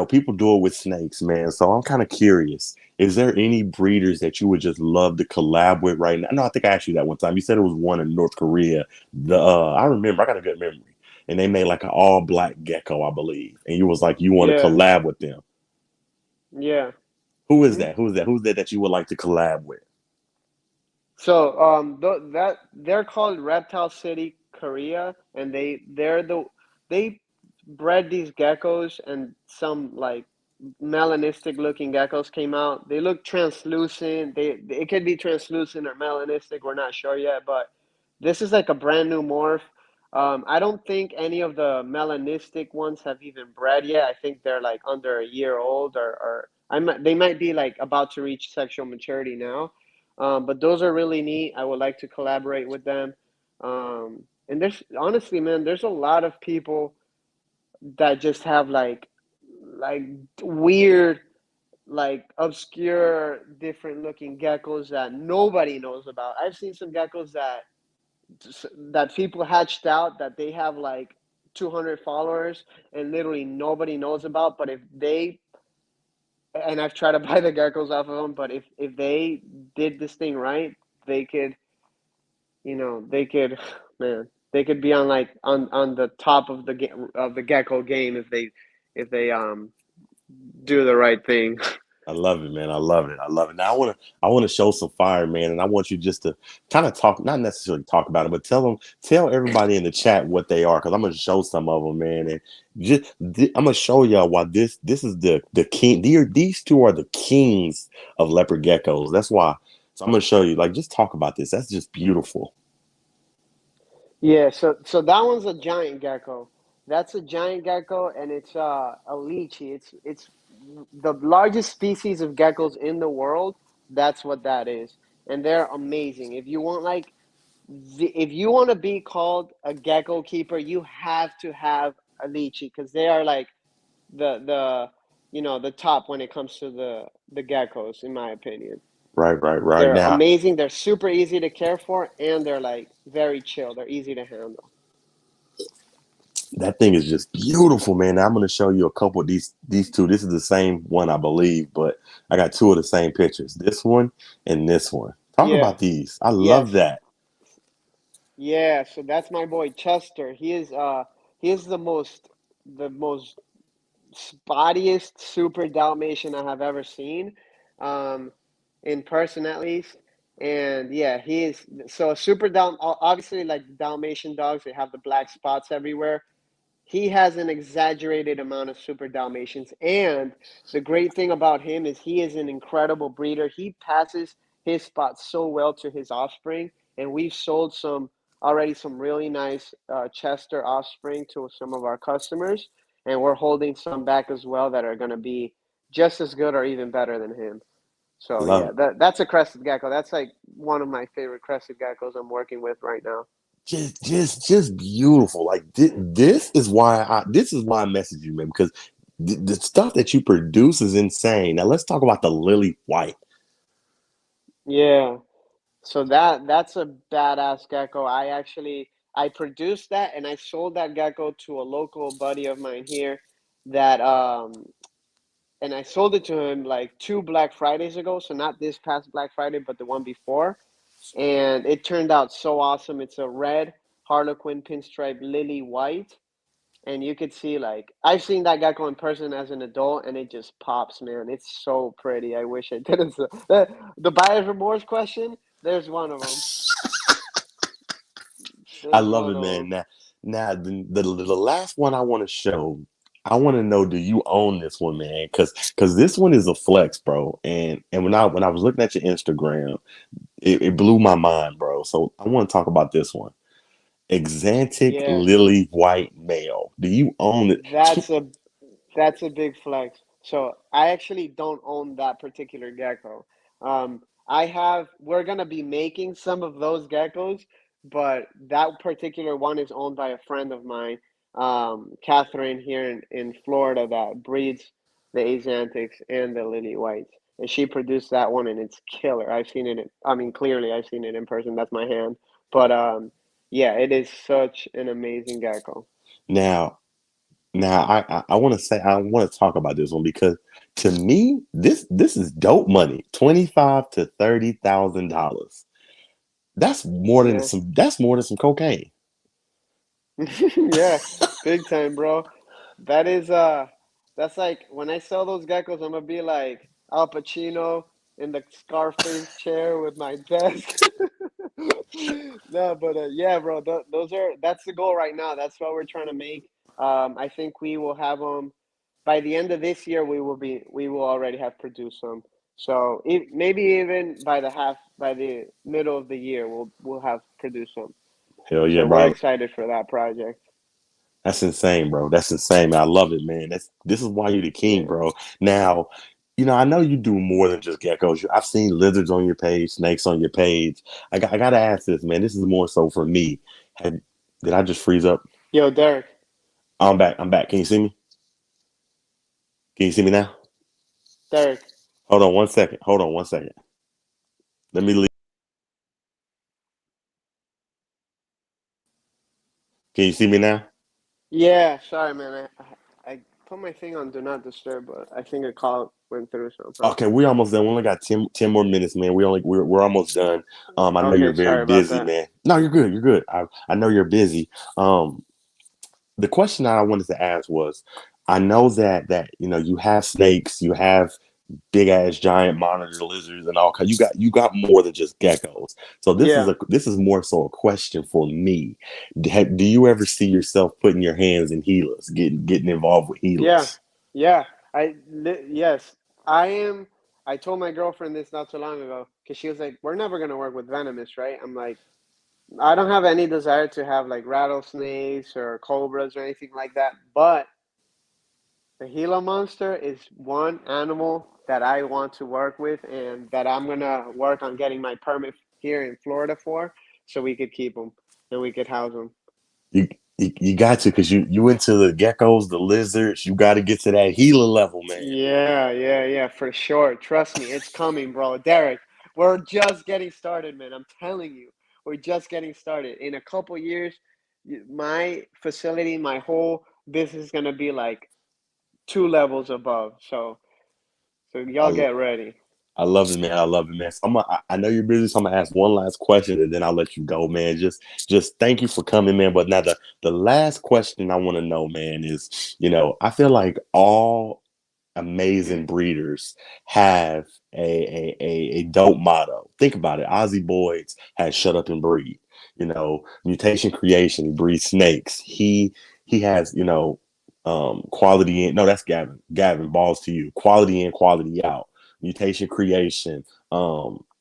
people do it with snakes, man. So I'm kind of curious. Is there any breeders that you would just love to collab with right now? No, I think I asked you that one time. You said it was one in North Korea. I remember. I got a good memory, and they made like an all black gecko, I believe. And you was like, you want to yeah, collab with them. yeah. Who is Hmm. that? Who's that? Who's that you would like to collab with? So that they're called Reptile City, Korea, and they bred these geckos, and some like melanistic looking geckos came out. They look translucent. It could be translucent or melanistic. We're not sure yet, but this is like a brand new morph. I don't think any of the melanistic ones have even bred yet. I think they're like under a year old, or they might be like about to reach sexual maturity now. But those are really neat. I would like to collaborate with them. And there's honestly, man, there's a lot of people that just have like weird, like obscure, different looking geckos that nobody knows about. I've seen some geckos that people hatched out that they have like 200 followers and literally nobody knows about. But if they and I've tried to buy the geckos off of them, but if they did this thing right, they could, man, They could be on like on the top of the gecko game if they do the right thing. I love it, man. I love it. I love it. Now I want to show some fire, man, and I want you just to kind of talk, not necessarily talk about it, but tell everybody in the chat what they are, because I'm gonna show some of them, man, and I'm gonna show y'all why this is the king. These two are the kings of leopard geckos. That's why. So I'm gonna show you. Like, just talk about this. That's just beautiful. Yeah, so that one's a giant gecko. That's a giant gecko, and it's a lychee. It's the largest species of geckos in the world. That's what that is, and they're amazing. If you want like if you want to be called a gecko keeper, you have to have a lychee because they are like the the top when it comes to the geckos, in my opinion. Right They're now. amazing. They're super easy to care for, and they're like very chill. They're easy to handle. That thing is just beautiful, man. Now I'm going to show you a couple of these two. This is the same one, I believe, but I got two of the same pictures. This one and this one. Talk Yeah. about these. I love Yes. that. Yeah. So that's my boy Chester. He is the most spottiest super Dalmatian I have ever seen, um, in person at least. And yeah, he is so a super Obviously, like Dalmatian dogs, they have the black spots everywhere. He has an exaggerated amount of super Dalmatians. And the great thing about him is he is an incredible breeder. He passes his spots so well to his offspring. And we've sold some really nice Chester offspring to some of our customers. And we're holding some back as well that are going to be just as good or even better than him. I So love yeah, it. that's a crested gecko. That's like one of my favorite crested geckos I'm working with right now. Just beautiful. Like this is why I message you, man, because the stuff that you produce is insane. Now let's talk about the lily white. Yeah. So that's a badass gecko. I produced that and I sold that gecko to a local buddy of mine here that and I sold it to him like two Black Fridays ago. So not this past Black Friday, but the one before. And it turned out so awesome. It's a red Harlequin pinstripe lily white. And you could see like I've seen that gecko in person as an adult and it just pops, man. It's so pretty. I wish I didn't. The buyer's remorse question, there's one of them. I There's love one it, of man. them. Now the last one I want to show. I want to know, do you own this one, man? Because this one is a flex, bro. And when I was looking at your Instagram, it blew my mind, bro. So I want to talk about this one. Exantic Yeah, lily white male. Do you own it? that's a that's a big flex. So I actually don't own that particular gecko. We're gonna be making some of those geckos, but that particular one is owned by a friend of mine, Catherine here in Florida that breeds the Axanthics and the Lily Whites. And she produced that one and it's killer. I've seen it, I mean, clearly I've seen it in person. That's my hand. But yeah, it is such an amazing gecko. Now, I want to say, I want to talk about this one because to me, this is dope money. $25,000 to $30,000. Yeah. That's more than some cocaine. Yeah, big time, bro. That is that's like when I sell those geckos, I'm gonna be like Al Pacino in the Scarface chair with my desk. No, but yeah, bro, that's the goal right now. That's what we're trying to make. I think we will have them by the end of this year. We will already have produced them. So maybe even by the middle of the year, we'll have produced them. Hell yeah, So we're bro. excited for that project. That's insane, bro. That's insane, man. I love it, man. This is why you're the king, Yeah. bro. Now, I know you do more than just geckos. I've seen lizards on your page, snakes on your page. I gotta ask this, man. This is more so for me. Did I just freeze up? Yo, Derek. I'm back. I'm back. Can you see me? Can you see me now? Derek. Hold on one second. Hold on one second. Let me leave. Can you see me now? Yeah, sorry, man. I put my thing on Do Not Disturb, but I think a call went through, so Okay, probably. we're almost done. We only got 10 more minutes, man. We're almost done. I know you're Okay, very sorry about busy, that. man. No, you're good. You're good. I know you're busy. Um, the question that I wanted to ask was, I know that you have snakes, you have big ass giant monitor lizards and all. You got more than just geckos. So Yeah, this is more so a question for me. Do you ever see yourself putting your hands in healers, getting involved with yeah, healers? yeah. Yes, I am. I told my girlfriend this not too long ago because she was like, "We're never gonna work with venomous, right?" I'm like, I don't have any desire to have like rattlesnakes or cobras or anything like that, but the Gila monster is one animal that I want to work with and that I'm gonna work on getting my permit here in Florida for, so we could keep them and we could house them. You got to, because you into the geckos, the lizards. You got to get to that Gila level, man. Yeah, for sure. Trust me, it's coming, bro. Derek, we're just getting started, man. I'm telling you, we're just getting started. In a couple years, my facility, my whole business is gonna be like two levels above. So y'all I, get ready. I love it, man. I love it, man. So I know you're busy, so I'm gonna ask one last question, and then I'll let you go, man. Just thank you for coming, man. But now the last question I want to know, man, is I feel like all amazing breeders have a dope motto. Think about it. Ozzy Boyd's has shut up and breed. Mutation creation. He breeds snakes. He has quality in. No, that's Gavin. Gavin, balls to you. Quality in, quality out. Mutation creation.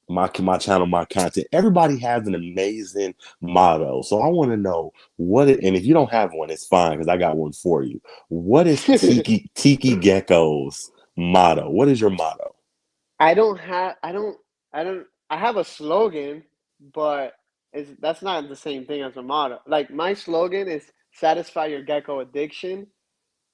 My channel, my content. Everybody has an amazing motto. So I want to know and if you don't have one, it's fine because I got one for you. What is Tiki Gecko's motto? What is your motto? I don't have I have a slogan, but that's not the same thing as a motto. Like my slogan is satisfy your gecko addiction,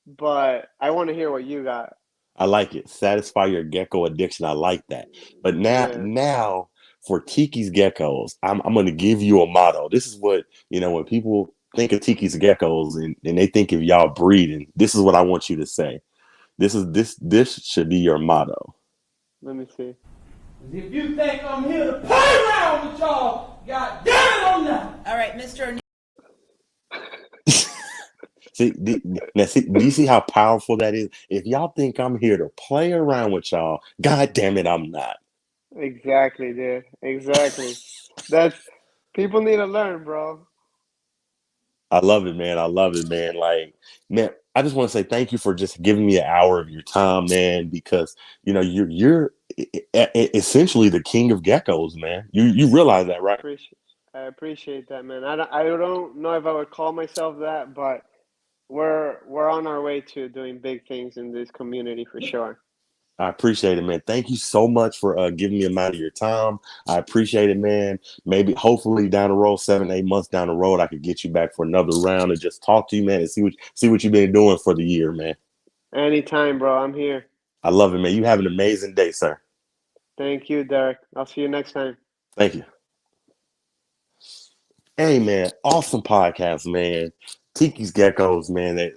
but I want to hear what you got. I like it. Satisfy your gecko addiction. I like that. But Yeah. now for Tiki's Geckos, I'm going to give you a motto. This is what, when people think of Tiki's Geckos and they think of y'all breeding, this is what I want you to say. This should be your motto. Let me see. If you think I'm here to play around with y'all, God damn it, I'm not. All right, Mr. Do you see how powerful that is? If y'all think I'm here to play around with y'all, God damn it, I'm not. Exactly, dude. Exactly. That's people need to learn, bro. I love it, man. I love it, man. Like, man, I just want to say thank you for just giving me an hour of your time, man, because you're essentially the king of geckos, man. You realize that, right? Appreciate I appreciate that, man. I don't know if I would call myself that, but we're on our way to doing big things in this community for sure. I appreciate it, man. Thank you so much for giving me a amount of your time. I appreciate it, man. Maybe, hopefully, down the road, 7, 8 months down the road, I could get you back for another round and just talk to you, man, and see what you've been doing for the year, man. Anytime, bro. I'm here. I love it, man. You have an amazing day, sir. Thank you, Derek. I'll see you next time. Thank you. Hey, man, awesome podcast, man. Tiki's Geckos, man. They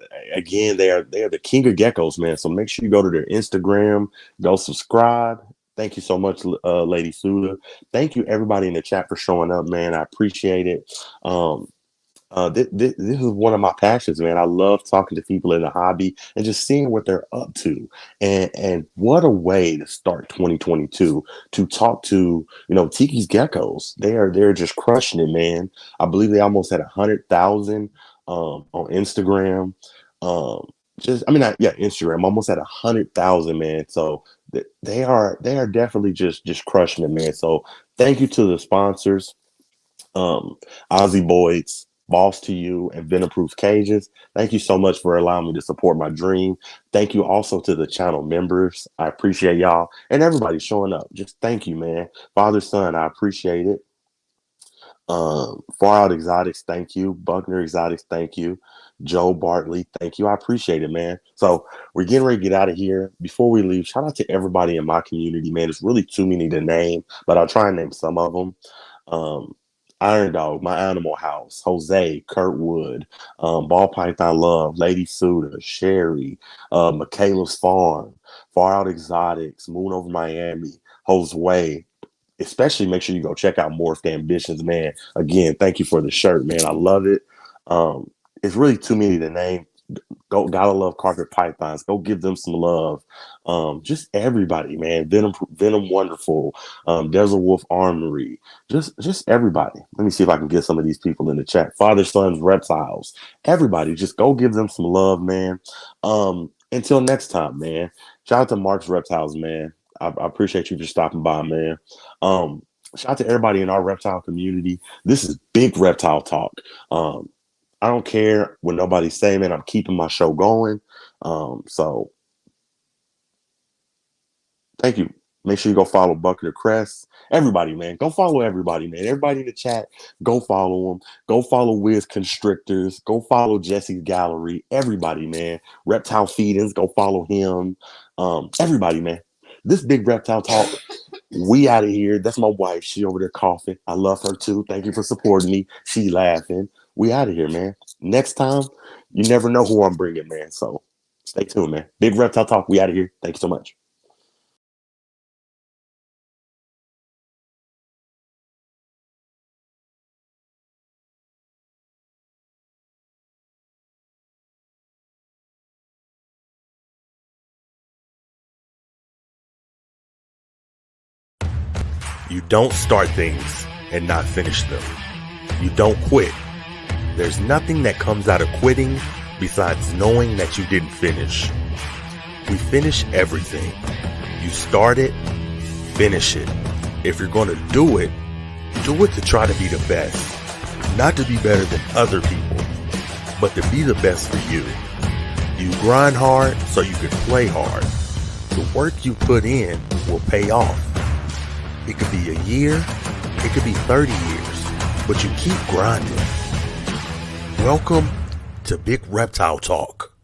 are the king of geckos, man. So make sure you go to their Instagram, go subscribe. Thank you so much, Lady Suda. Thank you, everybody in the chat, for showing up, man. I appreciate it. This is one of my passions, man. I love talking to people in the hobby and just seeing what they're up to. And what a way to start 2022, to talk to, Tiki's Geckos. They're just crushing it, man. I believe they almost had 100,000 on Instagram. Instagram almost at 100,000, man. So they are definitely just crushing it, man. So thank you to the sponsors, um, Ozzy Boyd's, Boss to You, and Venomproof Cages. Thank you so much for allowing me to support my dream. Thank you also to the channel members. I appreciate y'all and everybody showing up. Just thank you, man. Father, son, I appreciate it. Far Out Exotics, thank you. Buckner Exotics, thank you. Joe Bartley, thank you. I appreciate it, man. So we're getting ready to get out of here. Before we leave, shout out to everybody in my community, man. It's really too many to name, but I'll try and name some of them. Um, Iron Dog, My Animal House, Jose, Kurtwood, Ball Python Love, Lady Suda, Sherry, Michaela's Farm, Far Out Exotics, Moon Over Miami, Jose. Especially make sure you go check out Morphed Ambitions, man. Again, thank you for the shirt, man. I love it. It's really too many to name. Go, gotta love Carpet Pythons. Go give them some love. Just everybody, man. Venom Wonderful, Desert Wolf Armory. Just everybody. Let me see if I can get some of these people in the chat. Father, Sons, Reptiles. Everybody, just go give them some love, man. Until next time, man. Shout out to Mark's Reptiles, man. I appreciate you for stopping by, man. Shout out to everybody in our reptile community. This is big reptile talk. I don't care what nobody's saying, man. I'm keeping my show going. So thank you. Make sure you go follow Bucket of Crest. Everybody, man. Go follow everybody, man. Everybody in the chat, go follow them. Go follow Wiz Constrictors. Go follow Jesse's Gallery. Everybody, man. Reptile Feedings, go follow him. Everybody, man. This big reptile talk, we out of here. That's my wife. She over there coughing. I love her too. Thank you for supporting me. She laughing. We out of here, man. Next time, you never know who I'm bringing, man. So stay tuned, man. Big reptile talk. We out of here. Thank you so much. You don't start things and not finish them. You don't quit. There's nothing that comes out of quitting besides knowing that you didn't finish. We finish everything. You start it, finish it. If you're going to do it to try to be the best. Not to be better than other people, but to be the best for you. You grind hard so you can play hard. The work you put in will pay off. It could be a year, it could be 30 years, but you keep grinding. Welcome to Big Reptile Talk.